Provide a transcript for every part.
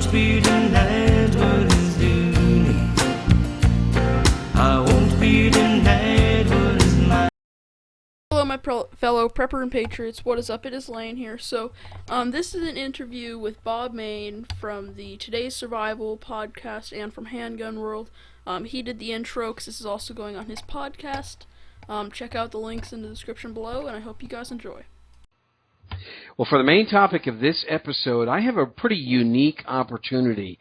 must be denied what is due me. I won't be denied what is mine. Hello, my fellow prepper and patriots. What is up? It is Lane here. So, this is an interview with Bob Mayne from the Today's Survival podcast and from Handgun World. He did the intro because this is also going on his podcast. Check out the links in the description below, and I hope you guys enjoy. Well, for the main topic of this episode, I have a pretty unique opportunity.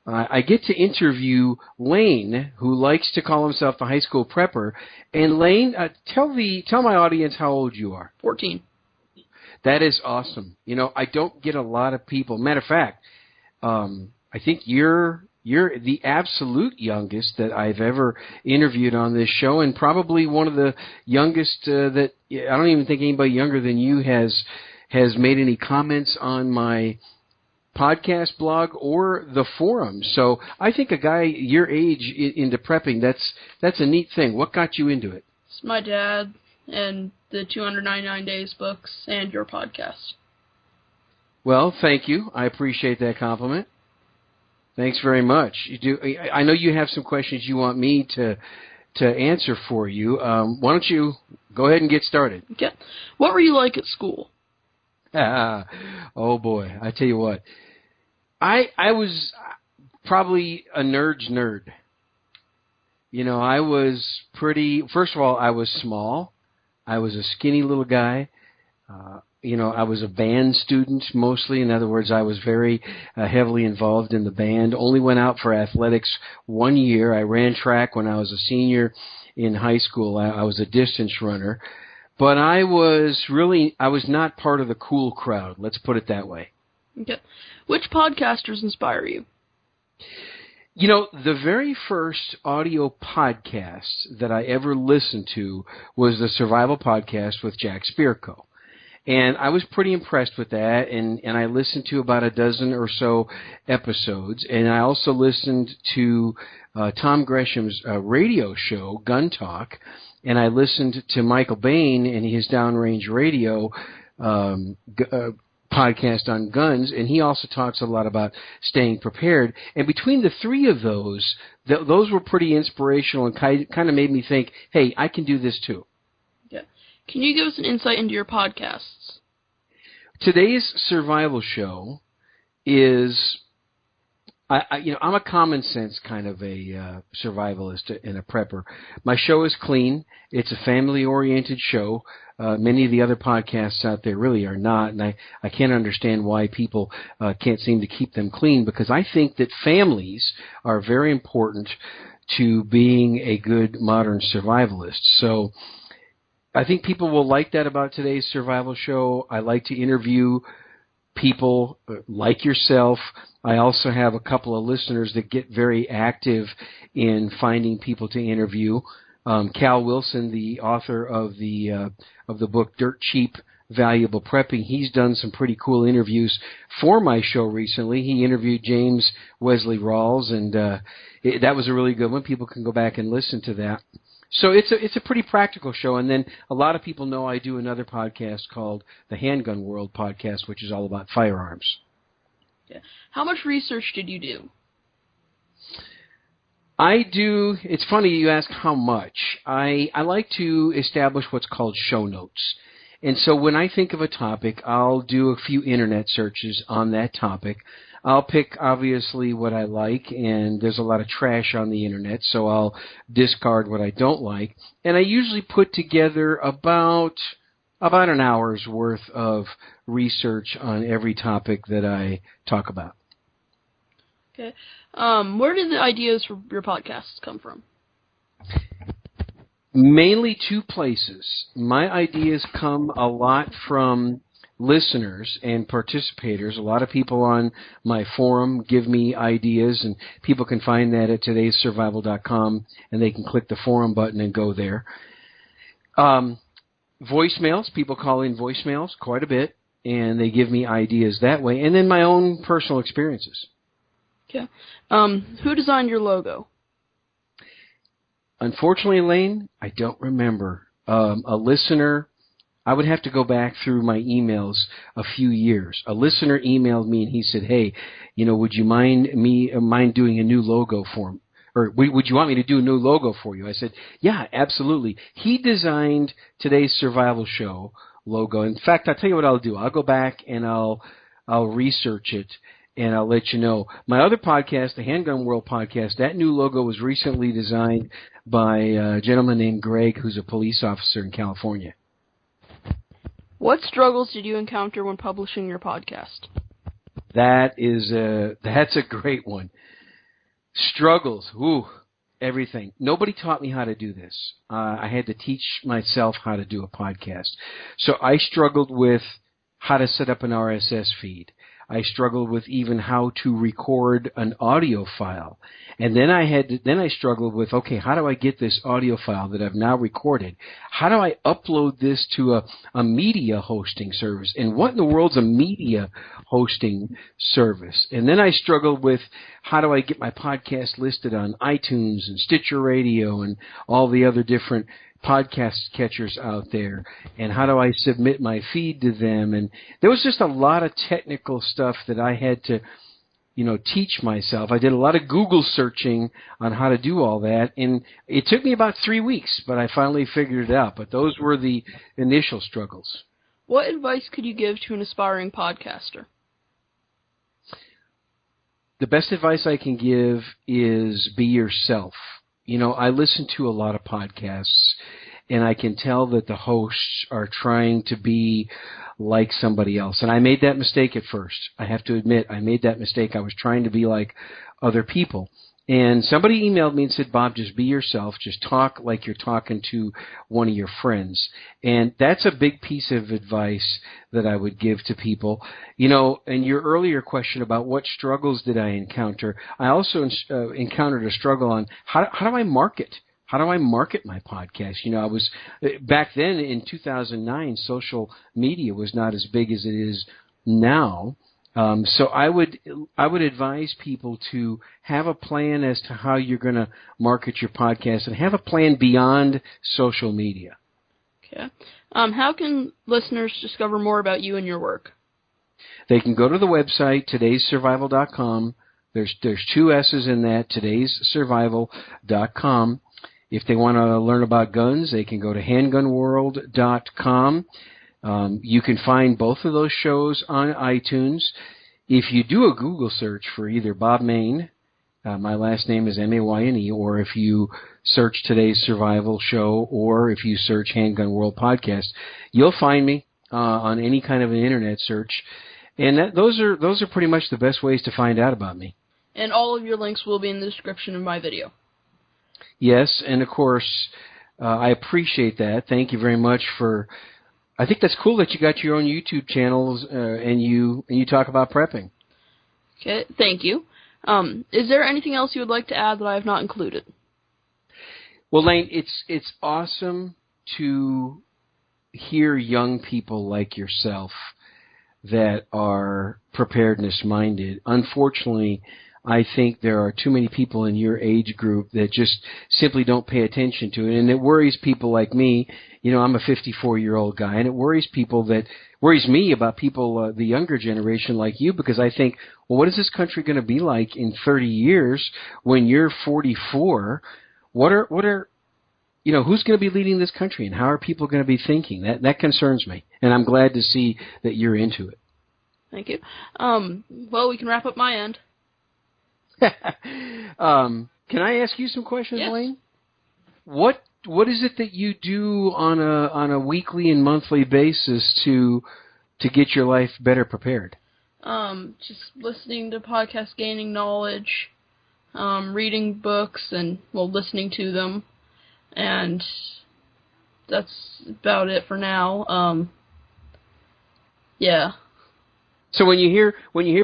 I get to interview Lane, who likes to call himself the high school prepper. And Lane, tell my audience how old you are. 14. That is awesome. You know, I don't get a lot of people. Matter of fact, I think you're the absolute youngest that I've ever interviewed on this show, and probably one of the youngest that I don't even think anybody younger than you has made any comments on my podcast blog or the forum. So I think a guy your age into prepping, that's a neat thing. What got you into it? It's my dad and the 299 Days books and your podcast. Well, thank you. I appreciate that compliment. Thanks very much. I know you have some questions you want me to answer for you. Why don't you go ahead and get started? Okay. What were you like at school? Oh boy, I tell you what. I was probably a nerd's nerd. You know, I was first of all, I was small. I was a skinny little guy. You know, I was a band student mostly. In other words, I was very heavily involved in the band. Only went out for athletics 1 year. I ran track when I was a senior in high school. I was a distance runner. But I was not part of the cool crowd. Let's put it that way. Okay. Which podcasters inspire you? You know, the very first audio podcast that I ever listened to was the Survival Podcast with Jack Spirko. And I was pretty impressed with that, and I listened to about a dozen or so episodes. And I also listened to Tom Gresham's radio show, Gun Talk, and I listened to Michael Bain and his Downrange Radio podcast on guns, and he also talks a lot about staying prepared. And between the three of those, those were pretty inspirational and kind of made me think, hey, I can do this too. Yeah. Can you give us an insight into your podcasts? Today's survival show is, I'm a common sense kind of a survivalist and a prepper. My show is clean. It's a family-oriented show. Many of the other podcasts out there really are not, and I can't understand why people can't seem to keep them clean, because I think that families are very important to being a good modern survivalist. So I think people will like that about today's survival show. I like to interview people like yourself. I also have a couple of listeners that get very active in finding people to interview. Cal Wilson, the author of the book Dirt Cheap Valuable Prepping, he's done some pretty cool interviews for my show recently. He interviewed James Wesley Rawls, and that was a really good one. People can go back and listen to that. So it's a pretty practical show. And then a lot of people know I do another podcast called the Handgun World podcast, which is all about firearms. Yeah. How much research did you do? It's funny you ask how much. I like to establish what's called show notes. And so when I think of a topic, I'll do a few internet searches on that topic. I'll pick, obviously, what I like, and there's a lot of trash on the internet, so I'll discard what I don't like. And I usually put together about an hour's worth of research on every topic that I talk about. Okay. Where did the ideas for your podcasts come from? Mainly two places. My ideas come a lot from listeners and participators. A lot of people on my forum give me ideas, and people can find that at todayssurvival.com, and they can click the forum button and go there. Voicemails, people call in voicemails quite a bit, and they give me ideas that way, and then my own personal experiences. Okay. Who designed your logo? Unfortunately, Lane, I don't remember. A listener I would have to go back through my emails a few years. A listener emailed me and he said, "Hey, would you mind doing a new logo for me? Or would you want me to do a new logo for you?" I said, "Yeah, absolutely." He designed today's survival show logo. In fact, I'll tell you what I'll do. I'll go back and I'll research it and I'll let you know. My other podcast, the Handgun World podcast, that new logo was recently designed by a gentleman named Greg, who's a police officer in California. What struggles did you encounter when publishing your podcast? That's a great one. Struggles, everything. Nobody taught me how to do this. I had to teach myself how to do a podcast. So I struggled with how to set up an RSS feed. I struggled with even how to record an audio file. And then I struggled with, okay, how do I get this audio file that I've now recorded? How do I upload this to a media hosting service? And what in the world's a media hosting service? And then I struggled with, how do I get my podcast listed on iTunes and Stitcher Radio and all the other different podcast catchers out there, and how do I submit my feed to them? And there was just a lot of technical stuff that I had to, teach myself. I did a lot of Google searching on how to do all that, and it took me about 3 weeks, but I finally figured it out. But those were the initial struggles. What advice could you give to an aspiring podcaster? The best advice I can give is be yourself. I listen to a lot of podcasts, and I can tell that the hosts are trying to be like somebody else. And I made that mistake at first. I have to admit, I made that mistake. I was trying to be like other people. And somebody emailed me and said, "Bob, just be yourself. Just talk like you're talking to one of your friends." And that's a big piece of advice that I would give to people. And your earlier question about what struggles did I encounter, I also encountered a struggle on how do I market? How do I market my podcast? I was back then in 2009, social media was not as big as it is now. So I would advise people to have a plan as to how you're going to market your podcast, and have a plan beyond social media. Okay. How can listeners discover more about you and your work? They can go to the website, todayssurvival.com. There's 2 S's in that, todayssurvival.com. If they want to learn about guns, they can go to handgunworld.com. You can find both of those shows on iTunes. If you do a Google search for either Bob Mayne, my last name is Mayne, or if you search Today's Survival Show, or if you search Handgun World Podcast, you'll find me on any kind of an internet search. And those are pretty much the best ways to find out about me. And all of your links will be in the description of my video. Yes, and of course, I appreciate that. Thank you very much for... I think that's cool that you got your own YouTube channels and you talk about prepping. Okay, thank you. Is there anything else you would like to add that I have not included? Well, Lane, it's awesome to hear young people like yourself that are preparedness-minded. Unfortunately, I think there are too many people in your age group that just simply don't pay attention to it, and it worries people like me. I'm a 54-year-old guy, and it worries me about people, the younger generation like you, because I think, well, what is this country going to be like in 30 years when you're 44? What are who's going to be leading this country, and how are people going to be thinking? That concerns me, and I'm glad to see that you're into it. Thank you. Well, we can wrap up my end. Can I ask you some questions, yes. Wayne? What is it that you do on a weekly and monthly basis to get your life better prepared? Just listening to podcasts, gaining knowledge, reading books, and listening to them, and that's about it for now. Yeah. So when you hear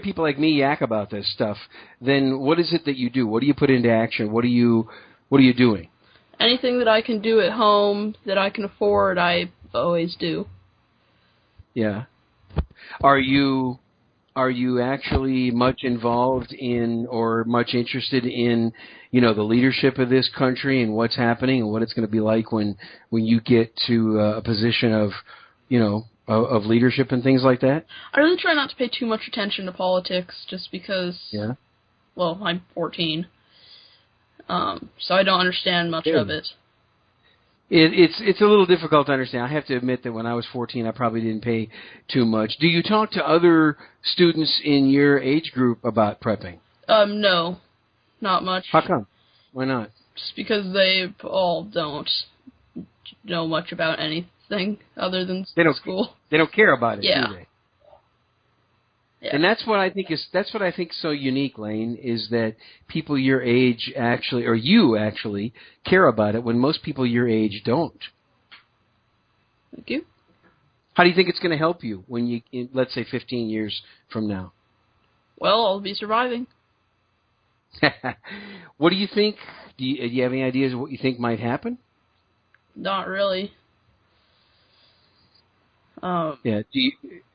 people like me yak about this stuff, then what is it that you do? What do you put into action? What are you doing? Anything that I can do at home that I can afford, I always do. Yeah. Are you actually much involved in or much interested in, the leadership of this country and what's happening and what it's going to be like when you get to a position of of leadership and things like that? I really try not to pay too much attention to politics, just because. Yeah. Well, I'm 14, so I don't understand much of it. It's a little difficult to understand. I have to admit that when I was 14, I probably didn't pay too much. Do you talk to other students in your age group about prepping? No, not much. How come? Why not? Just because they all don't know much about anything other than school. They don't care about it, Yeah. do they? Yeah. And that's what I think is so unique, Lane, is that people your age actually, or you actually, care about it when most people your age don't. Thank you. How do you think it's going to help you when you, let's say, 15 years from now? Well, I'll be surviving. What do you think? Do you have any ideas of what you think might happen? Not really. Yeah. Do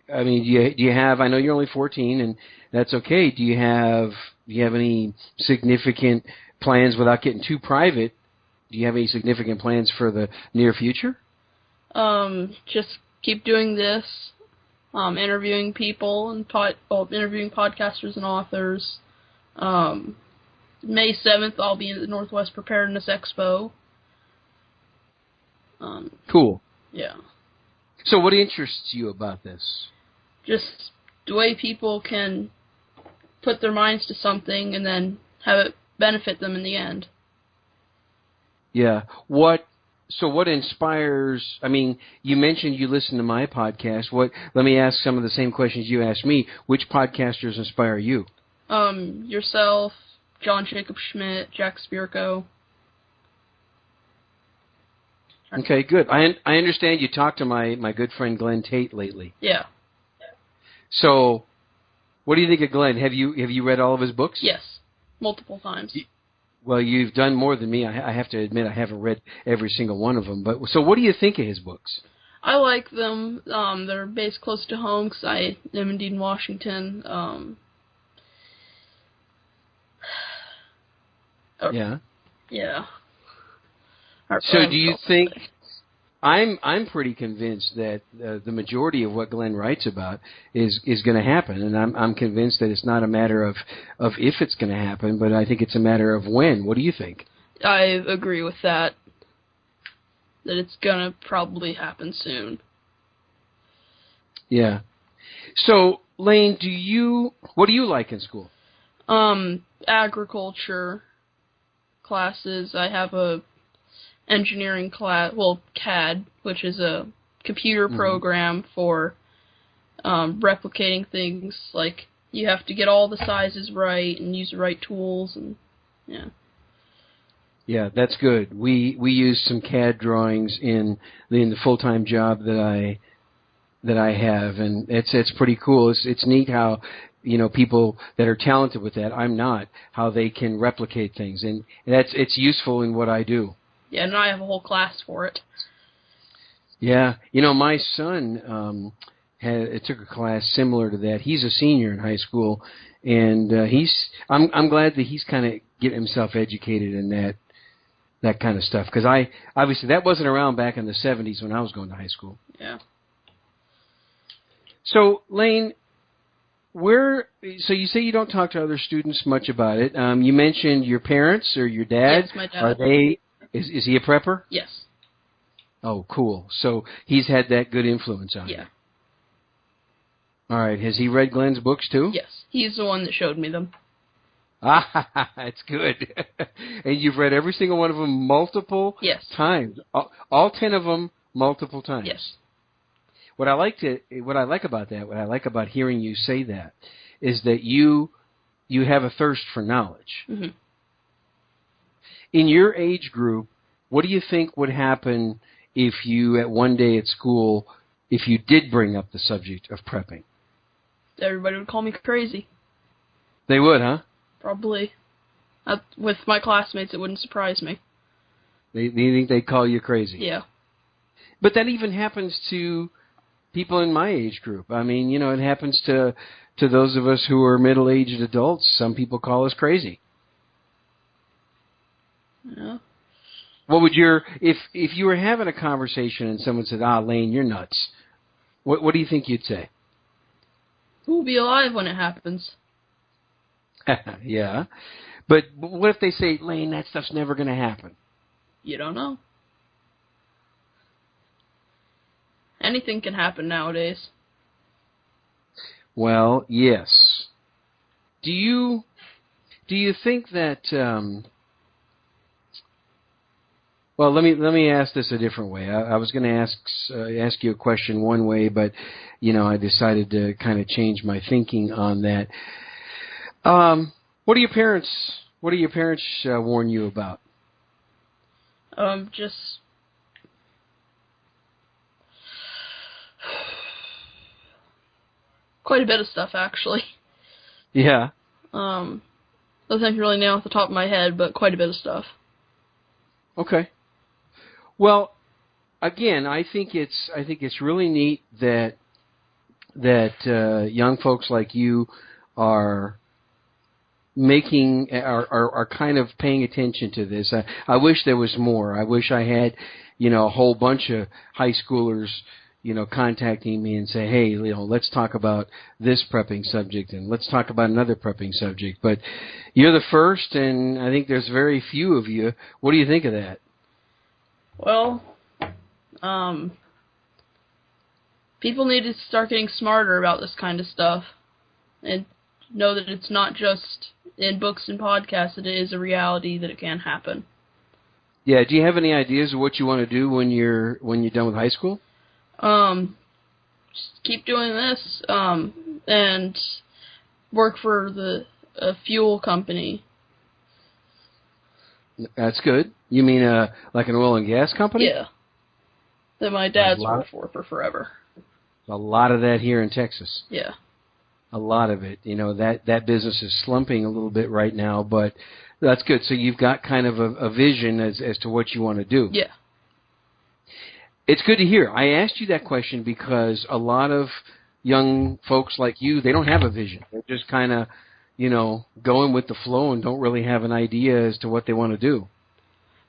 you have? I know you're only 14, and that's okay. Do you have any significant plans without getting too private? Do you have any significant plans for the near future? Just keep doing this. Interviewing people and interviewing podcasters and authors. May 7th, I'll be at the Northwest Preparedness Expo. Cool. Yeah. So what interests you about this? Just the way people can put their minds to something and then have it benefit them in the end. Yeah. What inspires, I mean, you mentioned you listen to my podcast. Let me ask some of the same questions you asked me. Which podcasters inspire you? Yourself, John Jacob Schmidt, Jack Spirko. Okay, good. I understand you talked to my good friend Glenn Tate lately. Yeah. So, what do you think of Glenn? Have you read all of his books? Yes, multiple times. Well, you've done more than me. I have to admit I haven't read every single one of them. But so, what do you think of his books? I like them. They're based close to home because I am indeed in Washington. Yeah. Yeah. So, do you think? I'm pretty convinced that the majority of what Glenn writes about is going to happen, and I'm convinced that it's not a matter of if it's going to happen, but I think it's a matter of when. What do you think? I agree with that. That it's going to probably happen soon. Yeah. So, Lane, what do you like in school? Agriculture classes. I have a engineering class, CAD, which is a computer program for replicating things. Like, you have to get all the sizes right and use the right tools, and yeah. Yeah, that's good. We use some CAD drawings in the full-time job that I have, and it's pretty cool. It's neat how people that are talented with that, I'm not, how they can replicate things, and it's useful in what I do. Yeah, and I have a whole class for it. Yeah, my son took a class similar to that. He's a senior in high school, and I'm glad that he's kind of getting himself educated in that kind of stuff, because obviously that wasn't around back in the 70s when I was going to high school. Yeah. So, Lane, so you say you don't talk to other students much about it. You mentioned your parents or your dad. Yes, my dad. Are they? Is he a prepper? Yes. Oh, cool. So he's had that good influence on you. Yeah. All right. Has he read Glenn's books too? Yes. He's the one that showed me them. Ah, that's good. And you've read every single one of them multiple times. All 10 of them multiple times. Yes. What I like about hearing you say that, is that you have a thirst for knowledge. Mm-hmm. In your age group, what do you think would happen if you, at one day at school, if you did bring up the subject of prepping? Everybody would call me crazy. They would, huh? Probably. With my classmates, it wouldn't surprise me. They think they'd call you crazy? Yeah. But that even happens to people in my age group. I mean, it happens to those of us who are middle-aged adults. Some people call us crazy. Yeah. What would if you were having a conversation and someone said, Lane, you're nuts, What do you think you'd say? Who will be alive when it happens? Yeah. But what if they say, Lane, that stuff's never going to happen? You don't know. Anything can happen nowadays. Well, yes. Do you think that? Well, let me ask this a different way. I was going to ask you a question one way, but I decided to kind of change my thinking on that. What do your parents warn you about? Just quite a bit of stuff, actually. Yeah. Nothing really now off the top of my head, but quite a bit of stuff. Okay. Well, again, I think it's really neat that young folks like you are are kind of paying attention to this. I wish there was more. I wish I had, a whole bunch of high schoolers, contacting me and say, hey, let's talk about this prepping subject and let's talk about another prepping subject. But you're the first, and I think there's very few of you. What do you think of that? Well, people need to start getting smarter about this kind of stuff and know that it's not just in books and podcasts, it is a reality that it can happen. Yeah, do you have any ideas of what you want to do when you're done with high school? Just keep doing this, and work for a fuel company. That's good. You mean like an oil and gas company? Yeah. That my dad's worked for forever. A lot of that here in Texas. Yeah. A lot of it. That business is slumping a little bit right now, but that's good. So you've got kind of a vision as to what you want to do. Yeah. It's good to hear. I asked you that question because a lot of young folks like you, they don't have a vision. They're just kind of, going with the flow and don't really have an idea as to what they want to do.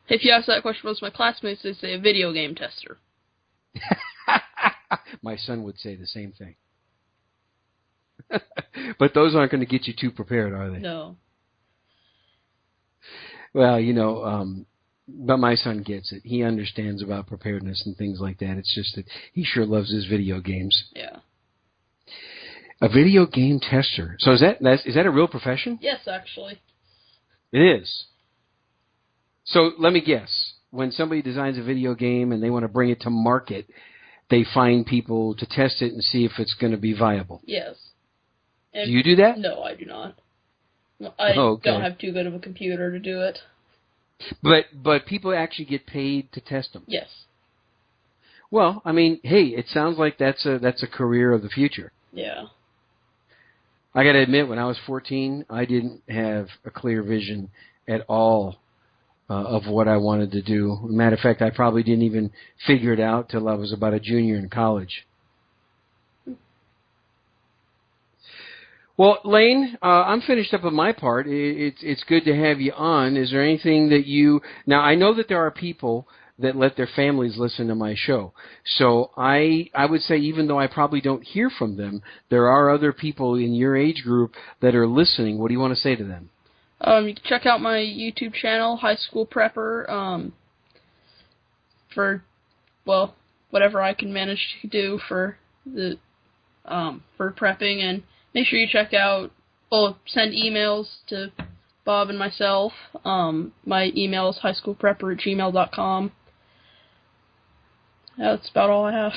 If you ask that question to most of my classmates, they say a video game tester. My son would say the same thing. But those aren't going to get you too prepared, are they? No. Well, but my son gets it. He understands about preparedness and things like that. It's just that he sure loves his video games. Yeah. A video game tester. So is that a real profession? Yes, actually. It is. So let me guess. When somebody designs a video game and they want to bring it to market, they find people to test it and see if it's going to be viable. Yes. And do you do that? No, I do not. I don't have too good of a computer to do it. But people actually get paid to test them. Yes. Well, I mean, hey, it sounds like that's a career of the future. Yeah. I got to admit, when I was 14, I didn't have a clear vision at all of what I wanted to do. Matter of fact, I probably didn't even figure it out till I was about a junior in college. Well, Lane, I'm finished up on my part. It's good to have you on. Is there anything that now I know that there are people that let their families listen to my show. So I would say, even though I probably don't hear from them, there are other people in your age group that are listening. What do you want to say to them? You can check out my YouTube channel, HighSchoolPrepper, for, well, whatever I can manage to do for the for prepping, and make sure you check out, send emails to Bob and myself. My email is highschoolprepper@gmail.com. That's about all I have.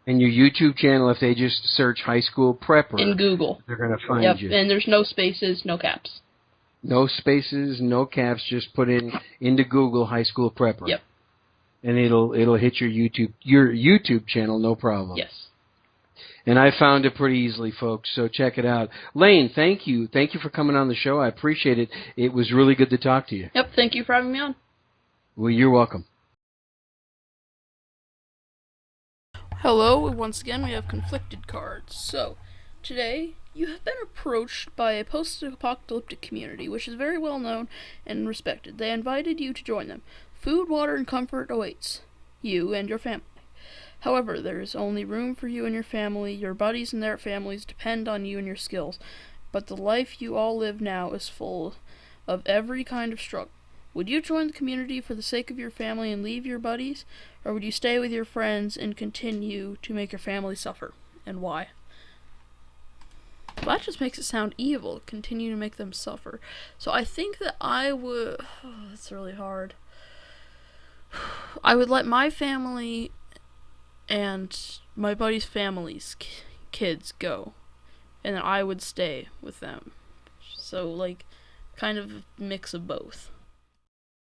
And your YouTube channel, if they just search High School Prepper in Google, they're going to find you. And there's no spaces, no caps. No spaces, no caps. Just put into Google High School Prepper. Yep. And it'll hit your YouTube channel, no problem. Yes. And I found it pretty easily, folks, so check it out. Lane, thank you. Thank you for coming on the show. I appreciate it. It was really good to talk to you. Yep, thank you for having me on. Well, you're welcome. Hello, once again we have conflicted cards. So, today you have been approached by a post-apocalyptic community, which is very well known and respected. They invited you to join them. Food, water, and comfort awaits you and your family. However, there is only room for you and your family. Your buddies and their families depend on you and your skills. But the life you all live now is full of every kind of struggle. Would you join the community for the sake of your family and leave your buddies? Or would you stay with your friends and continue to make your family suffer? And why? Well, that just makes it sound evil. Continue to make them suffer. So I think that I would... Oh, that's really hard. I would let my family and my buddies' families' kids go. And then I would stay with them. So, like, kind of a mix of both.